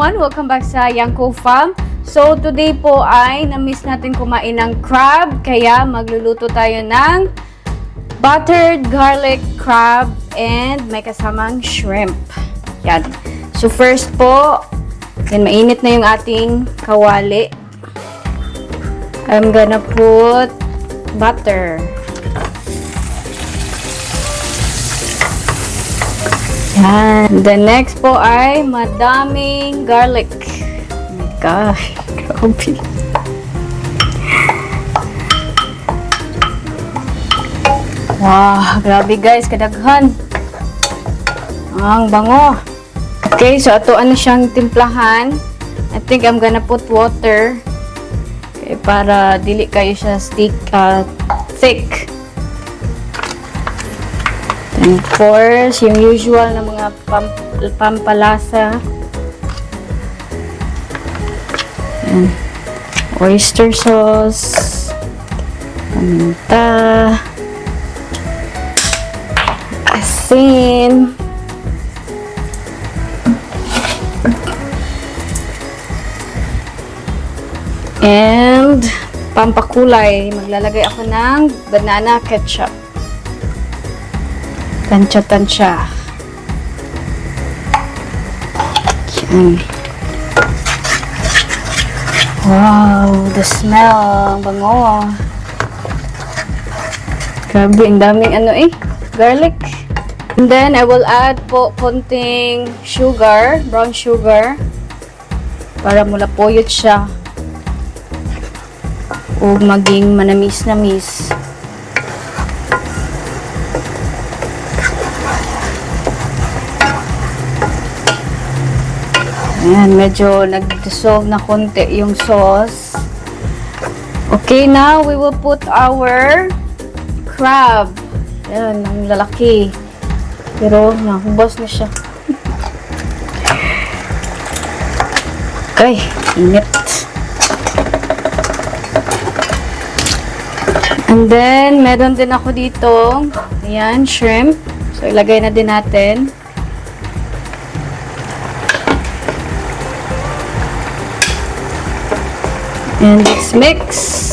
everyone! Welcome back sa Yanko Farm. So today po ay na-miss natin kumain ng crab, kaya magluluto tayo ng buttered garlic crab and may kasamang shrimp. Yan. So first po, then mainit na yung ating kawali. I'm gonna put butter. Yan. The next po ay madaming garlic. Oh my gosh. Grabe. Wow. Grabe guys. Kadaghan. Ang bango. Okay. So, ito ano siyang timplahan. I think I'm gonna put water. Okay, para dili kayo siya thick. And of course, yung usual na mga pampalasa. Ayan. Oyster sauce. Paminta. Asin. And pampakulay. Maglalagay ako ng banana ketchup. Tansya-tansya. Yan. Wow, the smell. Ang bango. Grabe, ang daming garlic. And then, I will add po konting sugar, brown sugar, para mulapuyot siya. O maging manamis-namis. Ayan, medyo nag-dissolve na konti yung sauce. Okay, now we will put our crab. Ayan, ang lalaki. Pero, nahubos na siya. Okay, init. And then, meron din ako dito. Ayan, shrimp. So, ilagay na din natin. And let's mix.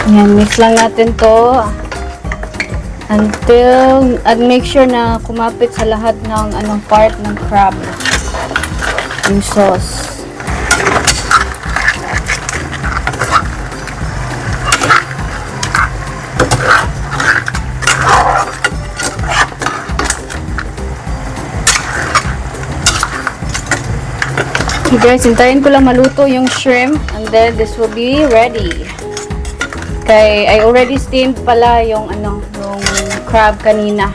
Ayan, mix lang natin to until, at make sure na kumapit sa lahat ng part ng crab yung sauce. Okay guys, hintayin ko lang maluto yung shrimp and then this will be ready. Okay, I already steamed pala yung yung crab kanina.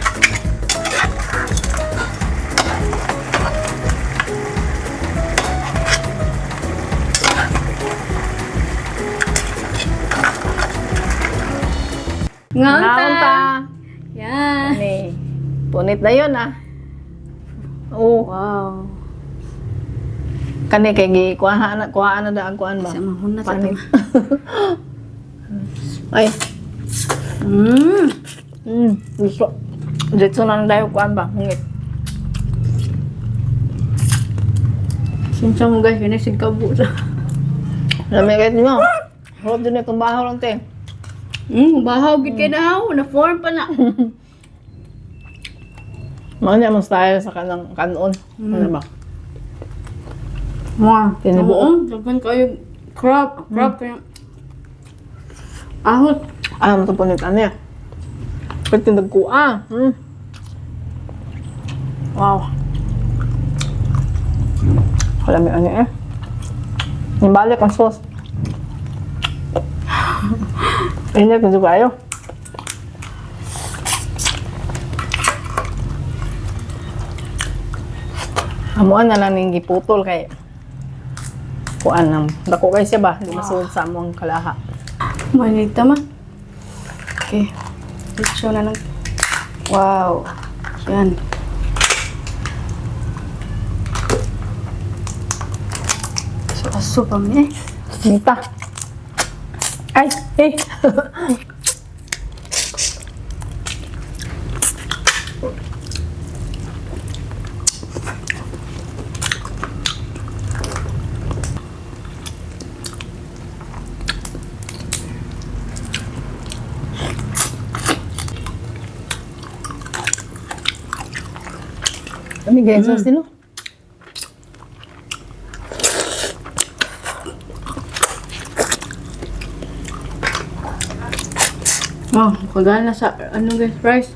Ngaunta. Yan. Punit na yun Oh. Wow. Kani kay kuhaan na daan kuan ba? Sa mahuna sa Panit. Ay. Gusto. Dito na dayo kuan ba? Ngit. Sinsa mo guys, kinisig kabo sa. Lami kahit nyo. Harap din itong bahaw lang te. Bahaw gid kay daw, na form pa na. Mga niya style sa kanang kanon. Ano ba? Wow, Tinibuo. daghan kayo crab kayo. Ahot. Alam mo ito punit niya. Pwede tindag ko Wow. Kalami Yung balik ang sauce. Inip, hindi ko ayaw. Amuan na lang yung giputol kay kuan ng dako kay siya ba? Di masuod sa among kalaha. Manita man. Okay. Show na lang. Wow. Yan. So, aso pa mi. Nita. Ay! Kami guys, sauce nilo. Oh, kagana sa ano guys, rice.